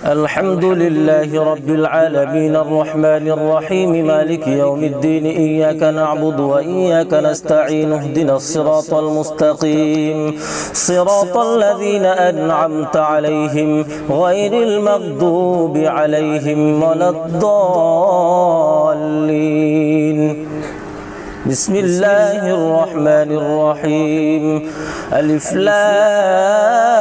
الحمد لله رب العالمين الرحمن الرحيم مالك يوم الدين إياك نعبد وإياك نستعين اهدنا الصراط المستقيم صراط الذين أنعمت عليهم غير المغضوب عليهم ولا الضالين بسم الله الرحمن الرحيم ألف لام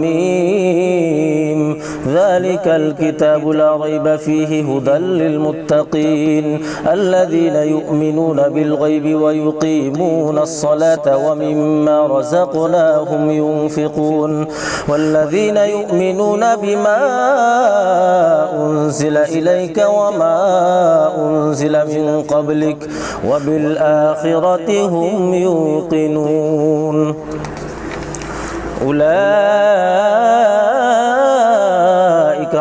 ميم ذلك الكتاب لا ريب فيه هدى للمتقين الذين يؤمنون بالغيب ويقيمون الصلاة ومما رزقناهم ينفقون والذين يؤمنون بما أنزل إليك وما أنزل من قبلك وبالآخرة هم يوقنون أولئك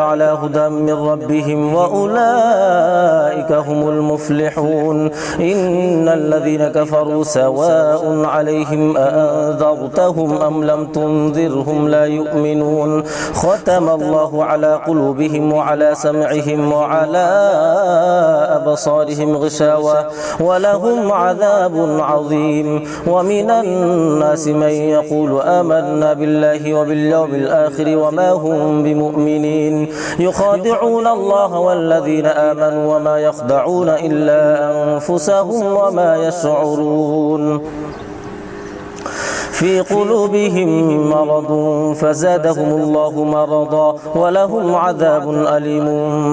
على هدى من ربهم وأولئك هم المفلحون إن الذين كفروا سواء عليهم أأنذرتهم أم لم تنذرهم لا يؤمنون ختم الله على قلوبهم وعلى سمعهم وعلى أبصارهم غشاوة ولهم عذاب عظيم ومن الناس من يقول آمنا بالله وباليوم الآخر وما هم بمؤمنين يخادعون الله والذين آمنوا وما يخدعون إلا أنفسهم وما يشعرون في قلوبهم مرض فزادهم الله مرضا ولهم عذاب أليم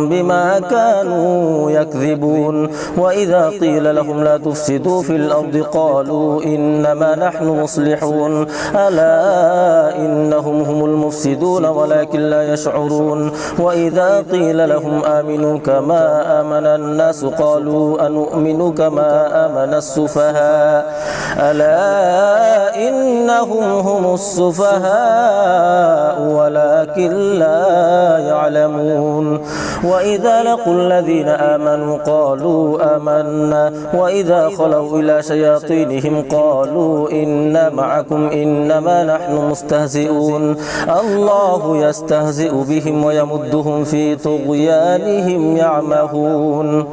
بما كانوا يكذبون وإذا قيل لهم لا تفسدوا في الأرض قالوا إنما نحن مصلحون ألا إنهم هم المفسدون ولكن لا يشعرون وإذا قيل لهم آمنوا كما آمن الناس قالوا أنؤمن كما آمن السفهاء ألا إنهم هم السفهاء ولكن لا يعلمون وإذا لقوا الذين آمنوا قالوا آمنا وإذا خلوا إلى شياطينهم قالوا إنا معكم إنما نحن مستهزئون الله يستهزئ بهم ويمدهم في طغيانهم يعمهون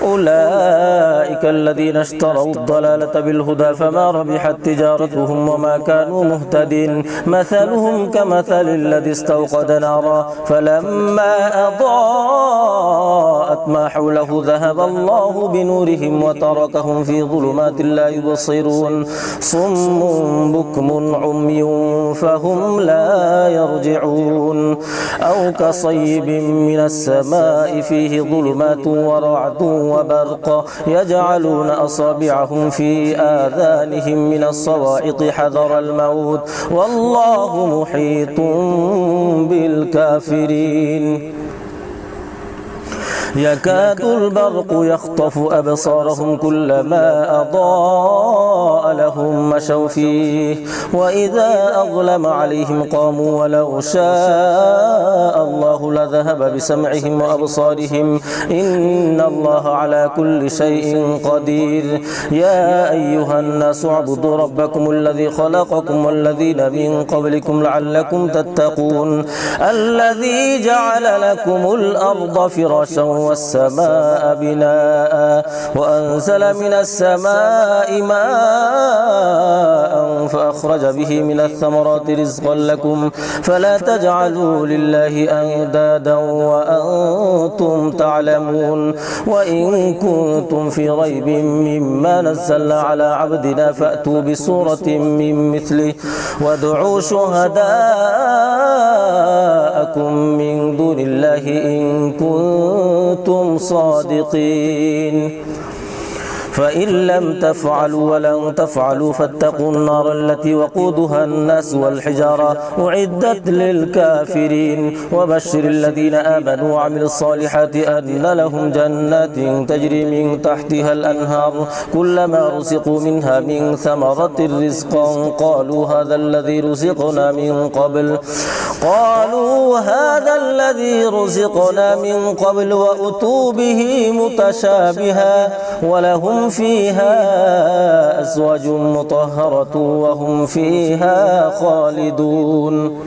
أولئك الذين اشتروا الضلالة بالهدى فما ربحت تجارتهم وما كانوا مهتدين مثلهم كمثل الذي استوقد نارا فلما أضاءت ما حوله ذهب الله بنورهم وتركهم في ظلمات لا يبصرون صم بكم عمي فهم لا يرجعون أو كصيب من السماء فيه ظلمات ورعد وبرق يجعلون أصابعهم في آذانهم من الصواعق حذر الموت والله محيط بالكافرين يكاد البرق يخطف أبصارهم كلما أضاء لهم مشوا فيه وإذا أظلم عليهم قاموا ولو شاء الله لذهب بسمعهم وأبصارهم إن الله على كل شيء قدير يا أيها الناس اعبدوا ربكم الذي خلقكم والذين من قبلكم لعلكم تتقون الذي جعل لكم الأرض فراشا والسماء بناء وأنزل من السماء ماء فأخرج به من الثمرات رزقا لكم فلا تجعلوا لله أندادا وأنتم تعلمون وإن كنتم في ريب مما نزلنا على عبدنا فأتوا بسورة من مثله وادعوا شهداءكم من دون الله إن كنتم صادقين فإن لم تفعلوا ولن تفعلوا فاتقوا النار التي وقودها الناس والحجارة أعدت للكافرين وبشر الذين آمنوا وعملوا الصالحات أن لهم جنات تجري من تحتها الأنهار كلما رزقوا منها من ثمرة رزقا قالوا هذا الذي رزقنا من قبل وأتوا به متشابها ولهم فيها أزواج مطهرة وهم فيها خالدون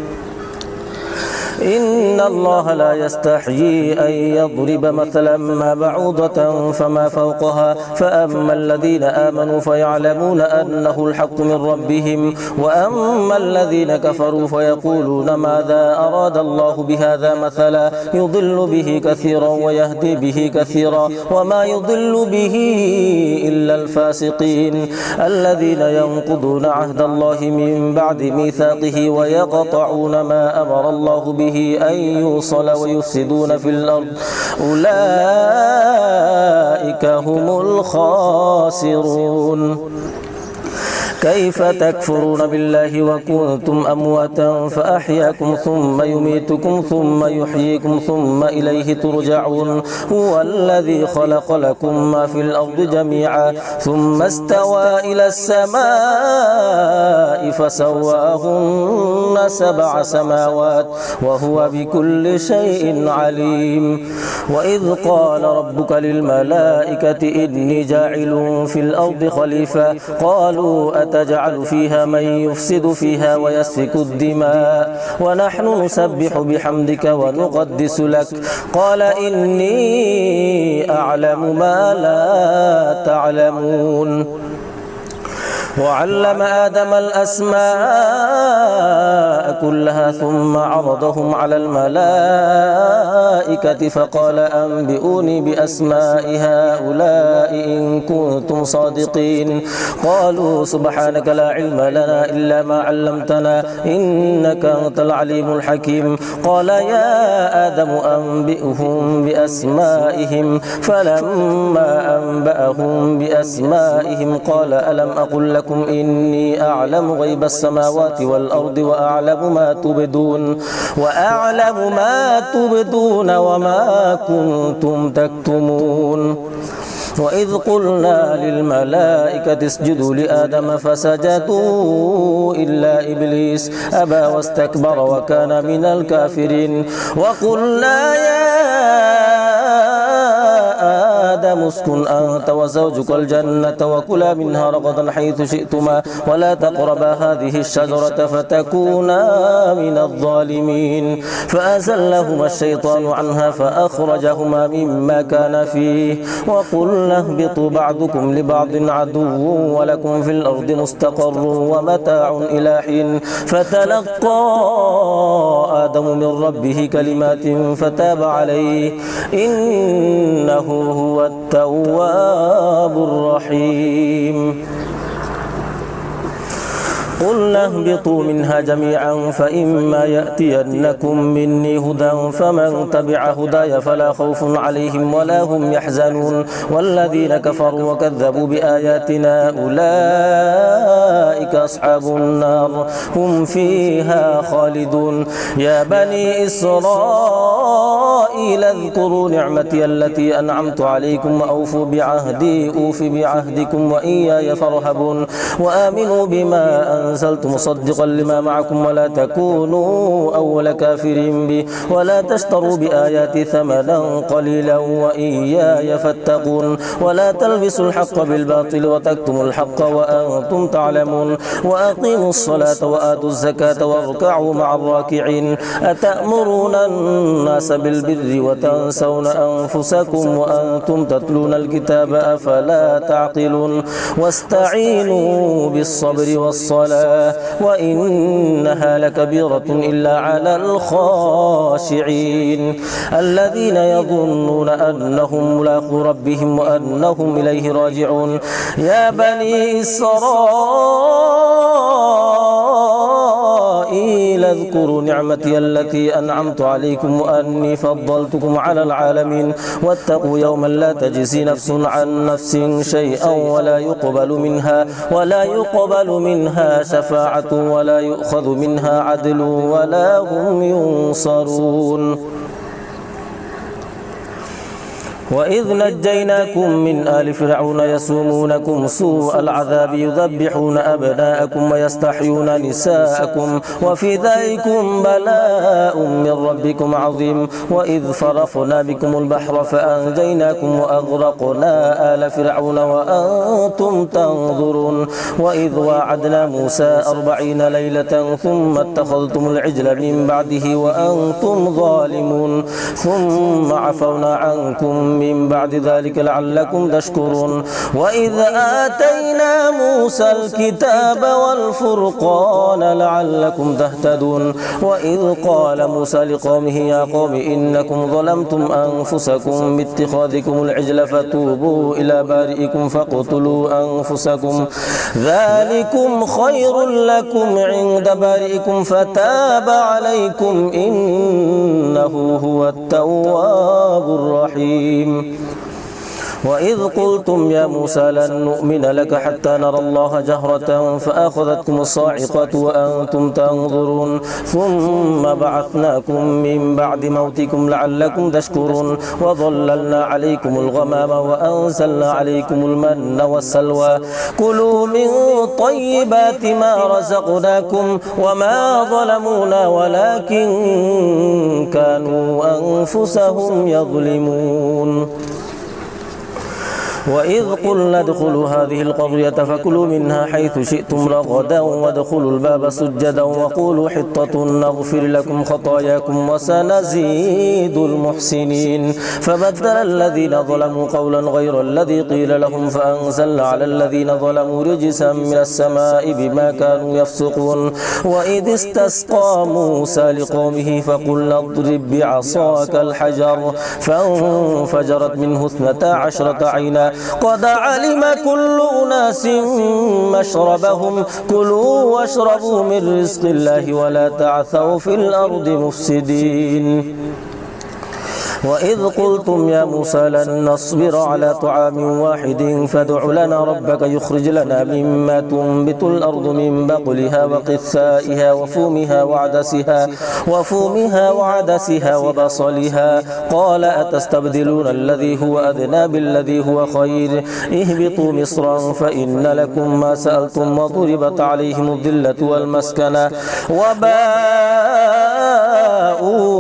إن الله لا يستحيي أن يضرب مثلا ما بعوضة فما فوقها فأما الذين آمنوا فيعلمون أنه الحق من ربهم وأما الذين كفروا فيقولون ماذا أراد الله بهذا مثلا يضل به كثيرا ويهدي به كثيرا وما يضل به إلا الفاسقين الذين ينقضون عهد الله من بعد ميثاقه ويقطعون ما أمر الله به أن يوصل ويفسدون في الأرض أولئك هم الخاسرون كيف تكفرون بالله وكنتم أمواتا فأحياكم ثم يميتكم ثم يحييكم ثم إليه ترجعون هو الذي خلق لكم ما في الأرض جميعا ثم استوى إلى السماء فسواهن 7 سماوات وهو بكل شيء عليم وإذ قال ربك للملائكة إني جاعل في الأرض خليفة قالوا أتجعل فيها من يفسد فيها ويسفك الدماء ونحن نسبح بحمدك ونقدس لك قال إني أعلم ما لا تعلمون وعلم آدم الأسماء كلها ثم عرضهم على الملائكة فقال أنبئوني بأسماء هؤلاء إن كنتم صادقين قالوا سبحانك لا علم لنا إلا ما علمتنا إنك أنت العليم الحكيم قال يا آدم أنبئهم بأسمائهم فلما أنبأهم بأسمائهم قال ألم أقل لكم إني أعلم غيب السماوات والأرض وأعلم ما تبدون وما كنتم تكتمون وإذ قلنا للملائكة اسجدوا لآدم فسجدوا إلا إبليس أبى واستكبر وكان من الكافرين وقلنا يا آدم اسكن أنت وزوجك الجنة وكلا منها رغدا حيث شئتما ولا تقربا هذه الشجرة فتكونا من الظالمين فأزلهما الشيطان عنها فأخرجهما مما كان فيه وقلنا اهبطوا بعضكم لبعض عدو ولكم في الأرض مستقر ومتاع إلى حين فتلقى آدم من ربه كلمات فتاب عليه إنه هو التواب الرحيم قلنا اهبطوا منها جميعا فإما يأتينكم مني هدى فمن تبع هداي فلا خوف عليهم ولا هم يحزنون والذين كفروا وكذبوا بآياتنا أولئك أصحاب النار هم فيها خالدون يا بني إسرائيل اذكروا نعمتي التي أنعمت عليكم وأوفوا بعهدي أوف بعهدكم وإياي فارهبون وآمنوا بما أنزلت مصدقا لما معكم ولا تكونوا أول كافر به ولا تشتروا بآياتي ثمنا قليلا وإياي فاتقون ولا تلبسوا الحق بالباطل وتكتموا الحق وأنتم تعلمون وأقيموا الصلاة وآتوا الزكاة واركعوا مع الراكعين أتأمرون الناس بالبر وتنسون أنفسكم وأنتم تتلون الكتاب أفلا تعقلون واستعينوا بالصبر والصلاة وإنها لكبيرة إلا على الخاشعين الذين يظنون أنهم ملاقو ربهم وأنهم إليه راجعون يا بني إسرائيل اذكروا نعمتي التي أنعمت عليكم وأني فضلتكم على العالمين واتقوا يوما لا تجزي نفس عن نفس شيئا ولا يقبل منها شفاعة ولا يؤخذ منها عدل ولا هم ينصرون وإذ نجيناكم من آل فرعون يسومونكم سوء العذاب يذبحون أبناءكم ويستحيون نساءكم وفي ذلكم بلاء من ربكم عظيم وإذ فرقنا بكم البحر فأنجيناكم وأغرقنا آل فرعون وأنتم تنظرون وإذ واعدنا موسى 40 ليلة ثم اتخذتم العجل من بعده وأنتم ظالمون ثم عفونا عنكم من بعد ذلك لعلكم تشكرون وإذ آتينا موسى الكتاب والفرقان لعلكم تهتدون وإذ قال موسى لقومه يا قوم إنكم ظلمتم أنفسكم باتخاذكم العجل فتوبوا إلى بارئكم فاقتلوا أنفسكم ذلكم خير لكم عند بارئكم فتاب عليكم إنه هو التواب الرحيم وإذ قلتم يا موسى لن نؤمن لك حتى نرى الله جهرة فأخذتكم الصاعقة وأنتم تنظرون ثم بعثناكم من بعد موتكم لعلكم تشكرون وظللنا عليكم الغمام وأنزلنا عليكم المن والسلوى كلوا من طيبات ما رزقناكم وما ظلمونا ولكن كانوا أنفسهم يظلمون وإذ قلنا ادخلوا هذه القرية فكلوا منها حيث شئتم رغدا وادخلوا الباب سجدا وقولوا حطة نغفر لكم خطاياكم وسنزيد المحسنين فبدل الذين ظلموا قولا غير الذي قيل لهم فأنزلنا على الذين ظلموا رجسا من السماء بما كانوا يفسقون وإذ استسقى موسى لقومه فقلنا اضرب بعصاك الحجر فانفجرت منه 12 عينا قد علم كل أناس مشربهم كلوا واشربوا من رزق الله ولا تعثوا في الأرض مفسدين وإذ قلتم يا موسى لن نصبر على طعام واحد فادع لنا ربك يخرج لنا مما تنبت الأرض من بقلها وقثائها وفومها وعدسها وبصلها قال أتستبدلون الذي هو أدنى بالذي هو خير اهبطوا مصرا فإن لكم ما سألتم وضربت عليهم الذلة والمسكنة وباءوا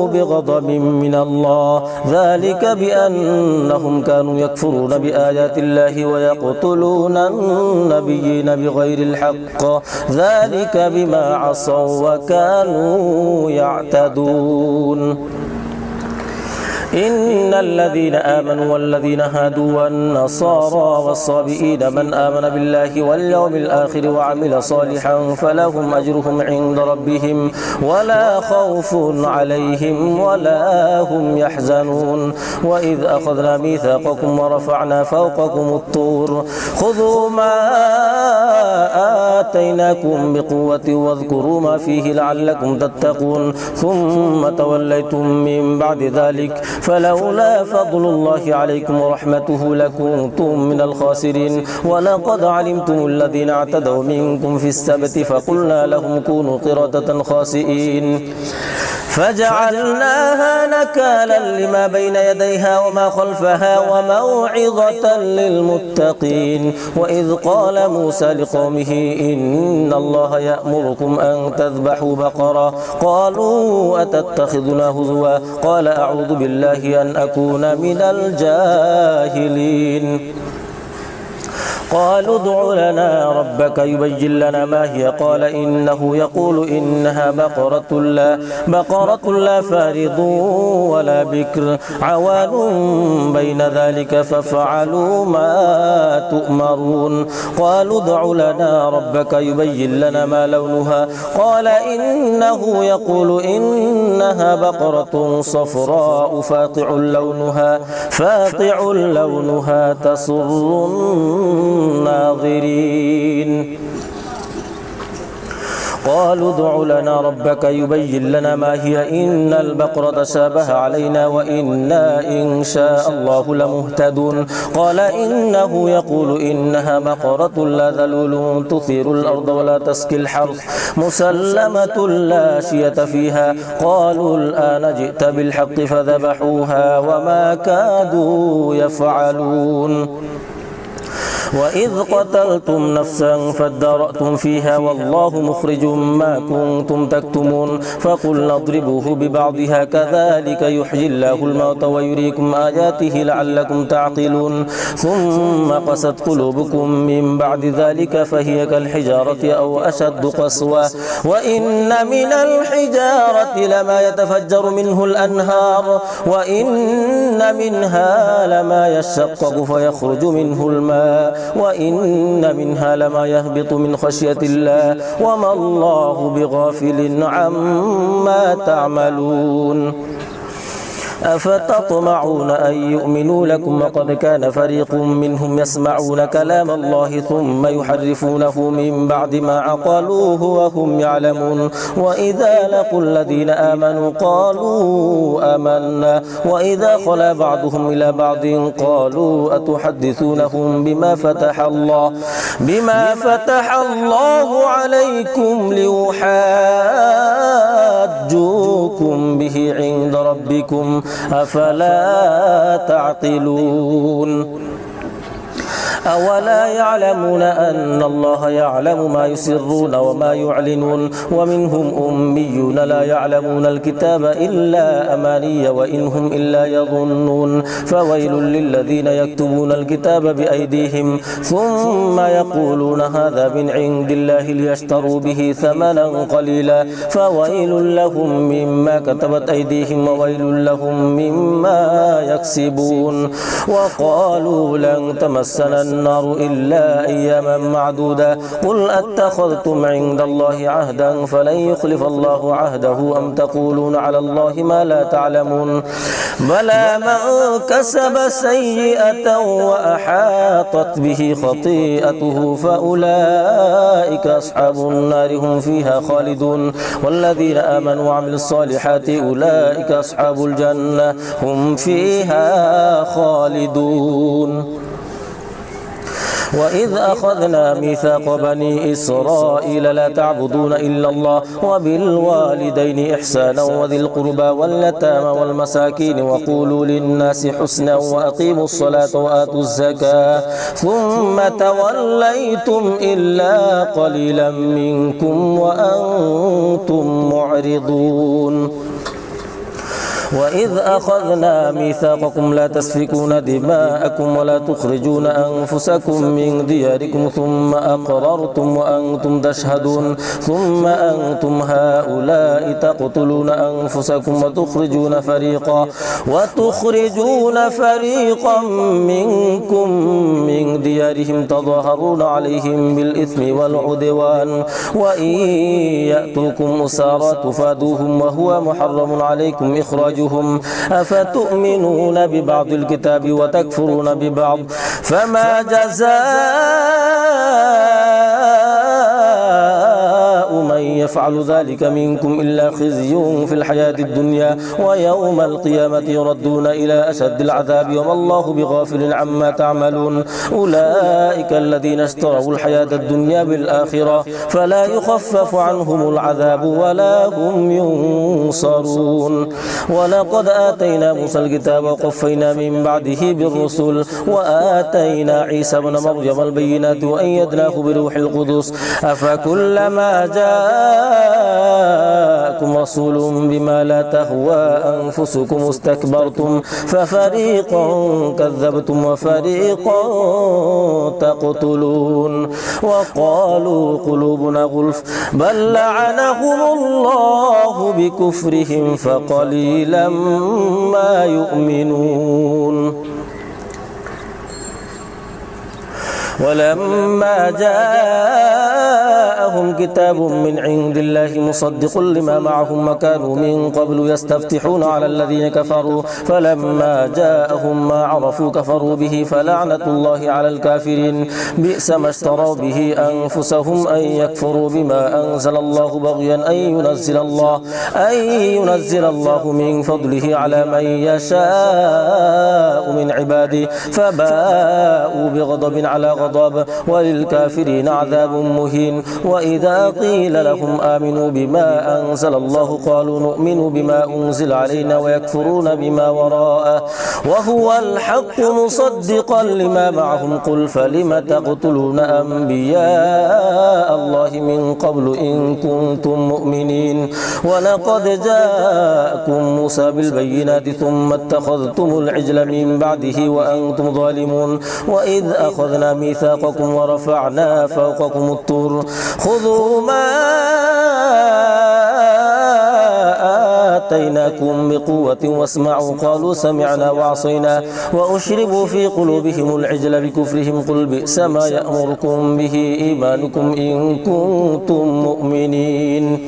بغضب من الله ذلك بأنهم كانوا يكفرون بآيات الله ويقتلون النبيين بغير الحق ذلك بما عصوا وكانوا يعتدون إن الذين آمنوا والذين هادوا والنصارى والصابئين من آمن بالله واليوم الآخر وعمل صالحا فلهم أجرهم عند ربهم ولا خوف عليهم ولا هم يحزنون وإذ أخذنا ميثاقكم ورفعنا فوقكم الطور خذوا ما آتيناكم بقوة واذكروا ما فيه لعلكم تتقون ثم توليتم من بعد ذلك فلولا فضل الله عليكم ورحمته لكنتم من الخاسرين ولقد علمتم الذين اعتدوا منكم في السبت فقلنا لهم كونوا قردة خاسئين فجعلناها نكالا لما بين يديها وما خلفها وموعظة للمتقين وإذ قال موسى لقومه إن الله يأمركم أن تذبحوا بقرة قالوا أتتخذنا هزوا قال أعوذ بالله أن أكون من الجاهلين قالوا ادع لنا ربك يبين لنا ما هي قال إنه يقول إنها بقرة لا فارض ولا بكر عوان بين ذلك فافعلوا ما تؤمرون قالوا ادع لنا ربك يبين لنا ما لونها قال إنه يقول إنها بقرة صفراء فاقع لونها تسر الناظرين قالوا ادع لنا ربك يبين لنا ما هي إن البقرة تشابه علينا وإنا إن شاء الله لمهتدون قال إنه يقول إنها بقرة لا ذلول تثير الأرض ولا تسقي الحرث مسلمة لا شية فيها قالوا الآن جئت بالحق فذبحوها وما كادوا يفعلون وإذ قتلتم نفسا فادارأتم فيها والله مخرج ما كنتم تكتمون فقلنا اضربوه ببعضها كذلك يحيي الله الموتى ويريكم آياته لعلكم تعقلون ثم قست قلوبكم من بعد ذلك فهي كالحجارة أو أشد قسوة وإن من الحجارة لما يتفجر منه الأنهار وإن منها لما يشقق فيخرج منه الماء وإن منها لما يهبط من خشية الله وما الله بغافل عما تعملون أفتطمعون أن يؤمنوا لكم وقد كان فريق منهم يسمعون كلام الله ثم يحرفونه من بعد ما عقلوه وهم يعلمون وإذا لقوا الذين آمنوا قالوا آمنا وإذا خلا بعضهم إلى بعض قالوا أتحدثونهم بما فتح الله عليكم ليحاجوكم به عند ربكم أفلا تعقلون أولا يعلمون أن الله يعلم ما يسرون وما يعلنون ومنهم أميون لا يعلمون الكتاب إلا أماني وإن هم إلا يظنون فويل للذين يكتبون الكتاب بأيديهم ثم يقولون هذا من عند الله ليشتروا به ثمنا قليلا فويل لهم مما كتبت أيديهم وويل لهم مما يكسبون وقالوا لن تمسنا النار إلا أياما معدودة قل أتخذتم عند الله عهدا فلن يخلف الله عهده أم تقولون على الله ما لا تعلمون بلى من كسب سيئة وأحاطت به خطيئته فأولئك أصحاب النار هم فيها خالدون والذين آمنوا وعملوا الصالحات أولئك أصحاب الجنة هم فيها خالدون وإذ أخذنا ميثاق بني إسرائيل لا تعبدون إلا الله وبالوالدين إحسانا وذي القربى واليتامى والمساكين وقولوا للناس حسنا وأقيموا الصلاة وآتوا الزكاة ثم توليتم إلا قليلا منكم وأنتم معرضون وإذ أخذنا ميثاقكم لا تسفكون دماءكم ولا تخرجون أنفسكم من دياركم ثم أقررتم وأنتم تشهدون ثم أنتم هؤلاء تقتلون أنفسكم وتخرجون فريقا منكم من ديارهم تظاهرون عليهم بالإثم والعدوان وإن يأتوكم أسارى تفادوهم وهو محرم عليكم إخراجهم أفتؤمنون ببعض الكتاب وتكفرون ببعض فما جزاء من يفعل ذلك منكم إلا خزي في الحياة الدنيا ويوم القيامة يردون إلى أشد العذاب وما الله بغافل عما تعملون أولئك الذين اشتروا الحياة الدنيا بالآخرة فلا يخفف عنهم العذاب ولا هم ينصرون ولقد آتينا موسى الكتاب وقفينا من بعده بالرسل وآتينا عيسى ابن مريم البينات وأيدناه بروح القدس أفكلما جاءكم رسول بما لا تهوى أنفسكم استكبرتم ففريقا كذبتم وفريقا تقتلون وقالوا قلوبنا غلف بل لعنهم الله بكفرهم فقليلا ما يؤمنون ولما جاءهم جاءهم كتاب من عند الله مصدق لما معهم وكانوا من قبل يستفتحون على الذين كفروا فلما جاءهم ما عرفوا كفروا به فلعنة الله على الكافرين بئس ما اشتروا به أنفسهم أن يكفروا بما أنزل الله بغيا أن ينزل الله من فضله على من يشاء من عباده فباءوا بغضب على غضب وللكافرين عذاب مهين وإذا قيل لهم آمنوا بما أنزل الله قالوا نؤمن بما أنزل علينا ويكفرون بما وراءه وهو الحق مصدقا لما معهم قل فلم تقتلون أنبياء الله من قبل إن كنتم مؤمنين ولقد جاءكم موسى بالبينات ثم اتخذتم العجل من بعده وأنتم ظالمون وإذ أخذنا ميثاقكم ورفعنا فوقكم الطور خذوا ما آتيناكم بقوة واسمعوا قالوا سمعنا وعصينا وأشربوا في قلوبهم العجل بكفرهم قل بئس ما يأمركم به إيمانكم إن كنتم مؤمنين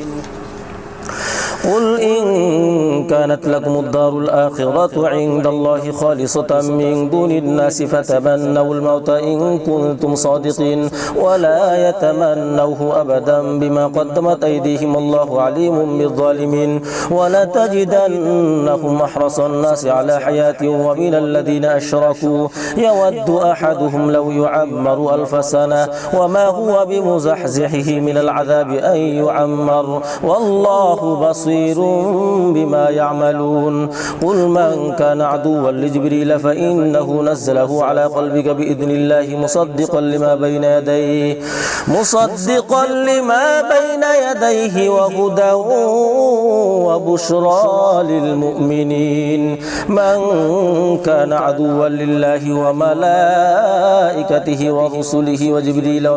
قل إن كانت لكم الدار الآخرة عند الله خالصة من دون الناس فتمنوا الموت إن كنتم صادقين ولا يتمنوه أبدا بما قدمت أيديهم الله عليم بالظالمين ولتجدنهم أحرص الناس على حياة ومن الذين أشركوا يود أحدهم لو يعمر 1000 سنة وما هو بمزحزحه من العذاب أن يعمر والله بصير بما يعملون قل من كان عدوا لجبريل فإنه نزله على قلبك بإذن الله مصدقا لما بين يديه وهدى وبشرى للمؤمنين من كان عدوا لله وملائكته ورسله وجبريل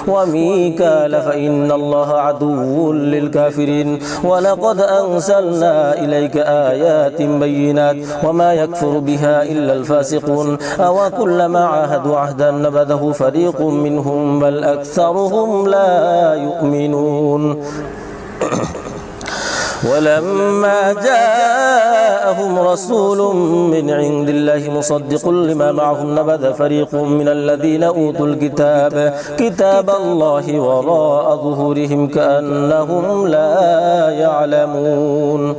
وميكال فإن الله عدو للكافرين ولقد أنزلنا إليك آيات بينات وما يكفر بها إلا الفاسقون أو كلما عاهدوا عهدا نبذه فريق منهم بل أكثرهم لا يؤمنون ولما جاءهم رسول من عند الله مصدق لما معهم نبذ فريق من الذين أوتوا الكتاب كتاب الله وراء ظهورهم كأنهم لا يعلمون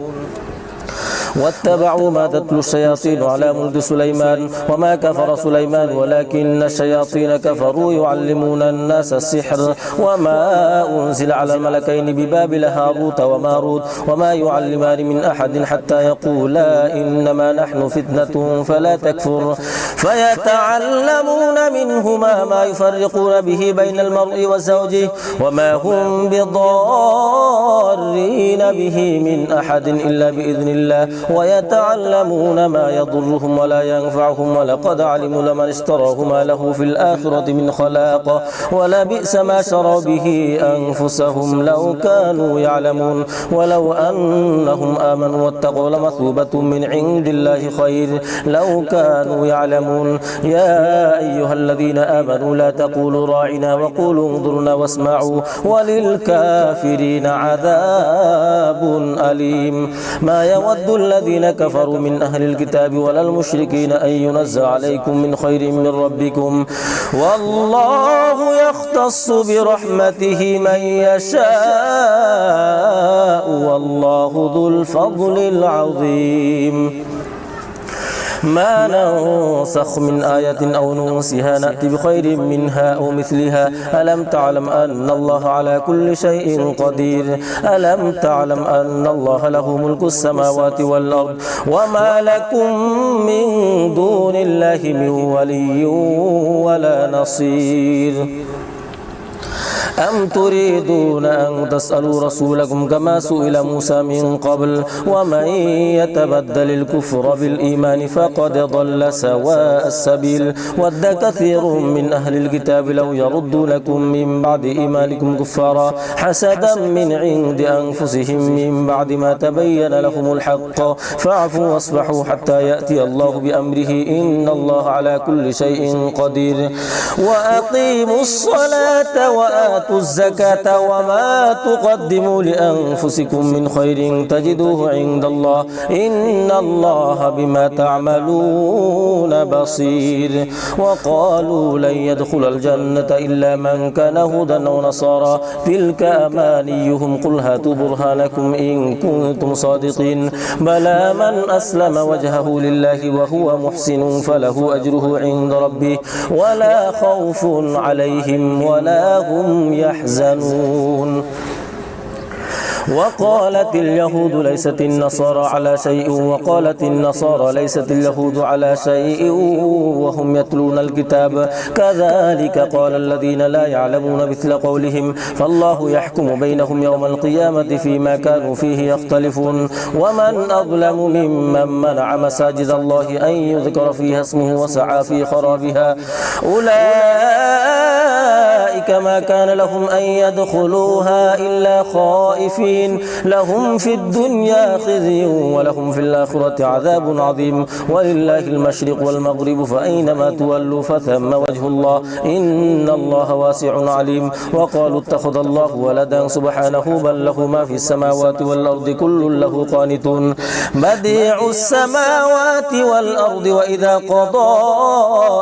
واتبعوا ما تتلو الشياطين على ملك سليمان وما كفر سليمان ولكن الشياطين كفروا يعلمون الناس السحر وما أنزل على الملكين ببابل هاروت وماروت وما يعلمان من أحد حتى يقولا إنما نحن فتنة فلا تكفر فيتعلمون منهما ما يفرقون به بين المرء وزوجه وما هم بضارين به من أحد إلا بإذن الله ويتعلمون ما يضرهم ولا ينفعهم ولقد علموا لمن اشتراه ما له في الآخرة من خلاق ولبئس ما شروا به أنفسهم لو كانوا يعلمون ولو أنهم آمنوا واتقوا لمثوبة من عند الله خير لو كانوا يعلمون يا أيها الذين آمنوا لا تقولوا راعنا وقولوا انظرنا واسمعوا وللكافرين عذاب أليم ما يود الذين كفروا من أهل الكتاب ولا المشركين أن ينزل عليكم من خير من ربكم والله يختص برحمته من يشاء والله ذو الفضل العظيم ما ننسخ من آية أو ننسها نأتي بخير منها أو مثلها ألم تعلم أن الله على كل شيء قدير ألم تعلم أن الله له ملك السماوات والأرض وما لكم من دون الله من ولي ولا نصير أم تريدون أن تسألوا رسولكم كما سئل موسى من قبل ومن يتبدل الكفر بالإيمان فقد ضل سواء السبيل ود كثير من أهل الكتاب لو يردونكم من بعد إيمانكم كفارا حسدا من عند أنفسهم من بعد ما تبين لهم الحق فاعفوا واصفحوا حتى يأتي الله بأمره إن الله على كل شيء قدير وأقيموا الصلاة وآتوا وآتوا الزكاة وما تقدموا لأنفسكم من خير تجدوه عند الله إن الله بما تعملون بصير وقالوا لن يدخل الجنة إلا من كان هودا أو نصارى تلك أمانيهم قل هاتوا برهانكم إن كنتم صادقين بلى من أسلم وجهه لله وهو محسن فله أجره عند ربه ولا خوف عليهم ولا هم يحزنون وقالت اليهود ليست النصارى على شيء وقالت النصارى ليست اليهود على شيء وهم يتلون الكتاب كذلك قال الذين لا يعلمون مثل قولهم فالله يحكم بينهم يوم القيامة فيما كانوا فيه يختلفون ومن أظلم ممن منع مساجد الله أن يذكر فيها اسمه وسعى في خرابها أولئك ما كان لهم أن يدخلوها إلا خائفين لهم في الدنيا خزي ولهم في الآخرة عذاب عظيم ولله المشرق والمغرب فأينما تولوا فثم وجه الله إن الله واسع عليم وقالوا اتخذ الله ولدا سبحانه بل له ما في السماوات والأرض كل له قانتون بديع السماوات والأرض وإذا قضى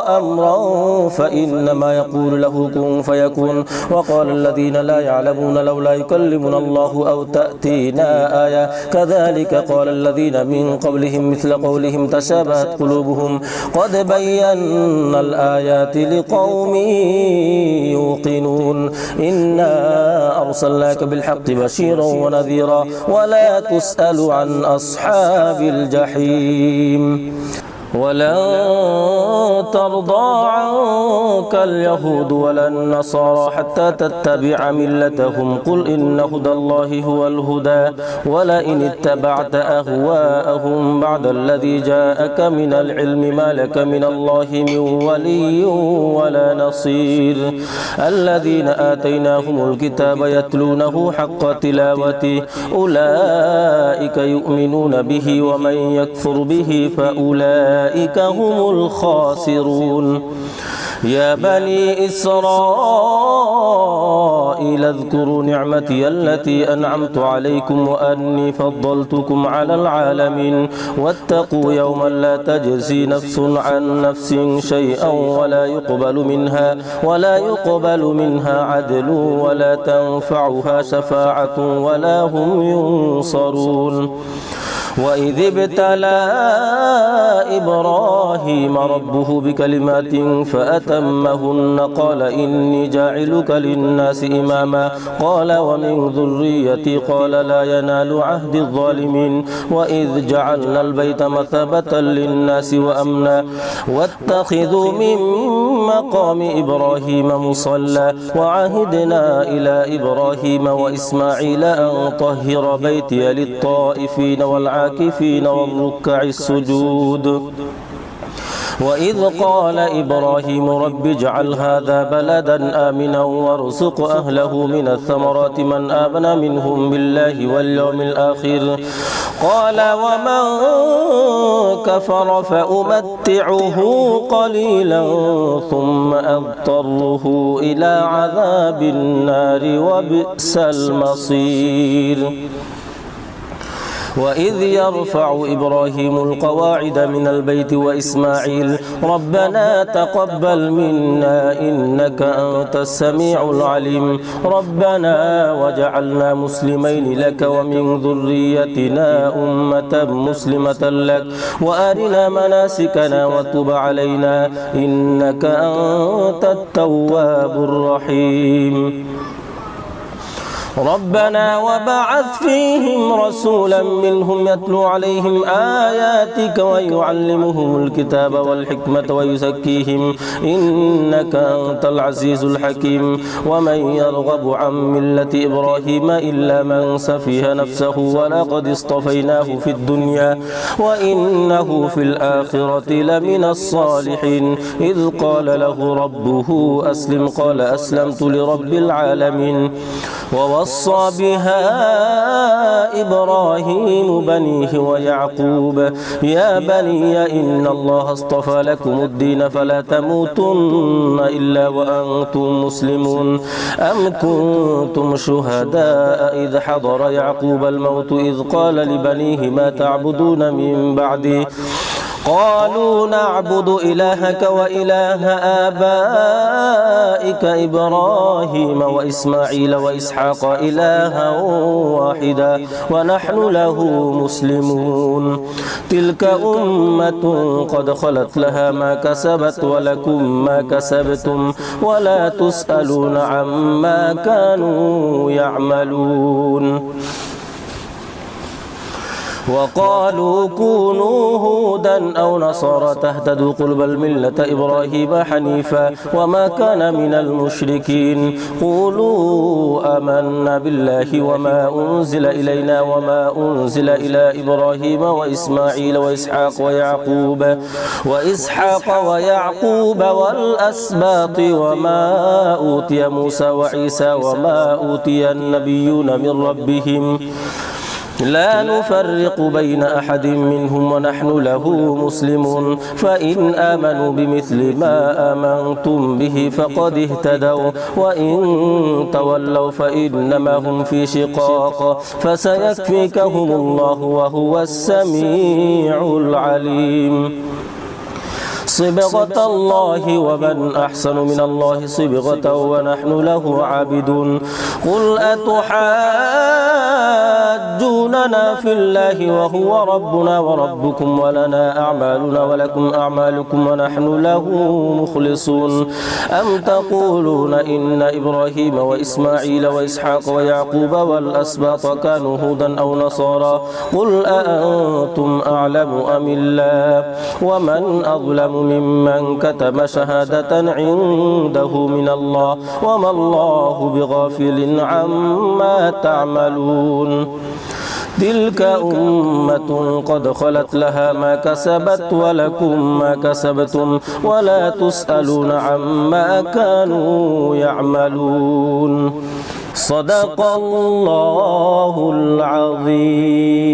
أمرا فإنما يقول له كن فيكون وقال الذين لا يعلمون لولا يكلمنا الله أو تأتينا آية كذلك قال الذين من قبلهم مثل قولهم تشابهت قلوبهم قد بينا الآيات لقوم يوقنون إنا أرسلناك بالحق بشيرا ونذيرا ولا تسأل عن أصحاب الجحيم ولن ترضى عنك اليهود ولا النصارى حتى تتبع ملتهم قل إن هدى الله هو الهدى ولئن اتبعت أهواءهم بعد الذي جاءك من العلم ما لك من الله من ولي ولا نصير الذين آتيناهم الكتاب يتلونه حق تلاوته أولئك يؤمنون به ومن يكفر به فأولئك هم الخاسرون يا بني إسرائيل اذكروا نعمتي التي أنعمت عليكم وأني فضلتكم على العالمين واتقوا يوما لا تجزي نفس عن نفس شيئا ولا يقبل منها عدل ولا تنفعها شفاعة ولا هم ينصرون وإذ ابتلى إبراهيم ربه بكلمات فأتمهن قال إني جاعلك للناس إماما قال ومن ذريتي قال لا ينال عهد الظالمين وإذ جعلنا البيت مثابة للناس وأمنا واتخذوا من مقام إبراهيم مصلى وعهدنا إلى إبراهيم وإسماعيل أن طهر بيتي للطائفين والعاكفين والركع السجود وإذ قال إبراهيم رب اجعل هذا بلدا آمنا وارزق أهله من الثمرات من آمن منهم بالله واليوم الآخر قال ومن كفر فأمتعه قليلا ثم أضطره إلى عذاب النار وبئس المصير وإذ يرفع إبراهيم القواعد من البيت وإسماعيل ربنا تقبل منا إنك أنت السميع العليم ربنا وجعلنا مسلمين لك ومن ذريتنا أمة مسلمة لك وأرنا مناسكنا وتب علينا إنك أنت التواب الرحيم ربنا وبعث فيهم رسولا منهم يتلو عليهم آياتك ويعلمهم الكتاب والحكمة ويزكيهم إنك أنت العزيز الحكيم ومن يرغب عن ملة إبراهيم إلا من سفه نفسه ولقد اصطفيناه في الدنيا وإنه في الآخرة لمن الصالحين إذ قال له ربه أسلم قال أسلمت لرب العالمين ووصى بها إبراهيم بنيه ويعقوب يا بني إن الله اصطفى لكم الدين فلا تموتن إلا وأنتم مسلمون أم كنتم شهداء إذ حضر يعقوب الموت إذ قال لبنيه ما تعبدون من بعدي قالوا نعبد إلهك وإله آبائك إبراهيم وإسماعيل وإسحاق إلها واحدا ونحن له مسلمون تلك أمة قد خلت لها ما كسبت ولكم ما كسبتم ولا تسألون عما كانوا يعملون وقالوا كونوا هودا أو نصارى تهتدوا قل بل ملة إبراهيم حنيفا وما كان من المشركين قولوا آمنا بالله وما أنزل إلينا وما أنزل إلى إبراهيم وإسماعيل وإسحاق ويعقوب والأسباط وما أوتي موسى وعيسى وما أوتي النبيون من ربهم لا نفرق بين أحد منهم ونحن له مسلمون فإن آمنوا بمثل ما آمنتم به فقد اهتدوا وإن تولوا فإنما هم في شقاق فسيكفيكهم الله وهو السميع العليم صبغة الله ومن أحسن من الله صبغة ونحن له عابدون قل أتحاجوننا في الله وهو ربنا وربكم ولنا أعمالنا ولكم أعمالكم ونحن له مخلصون أم تقولون إن إبراهيم وإسماعيل وإسحاق ويعقوب والأسباط كانوا هودا أو نصارى قل أأنتم أعلم أم الله ومن أظلم ممن كتم شهادة عنده من الله وما الله بغافل عما تعملون تلك أمة قد خلت لها ما كسبت ولكم ما كسبتم ولا تسألون عما كانوا يعملون صدق الله العظيم.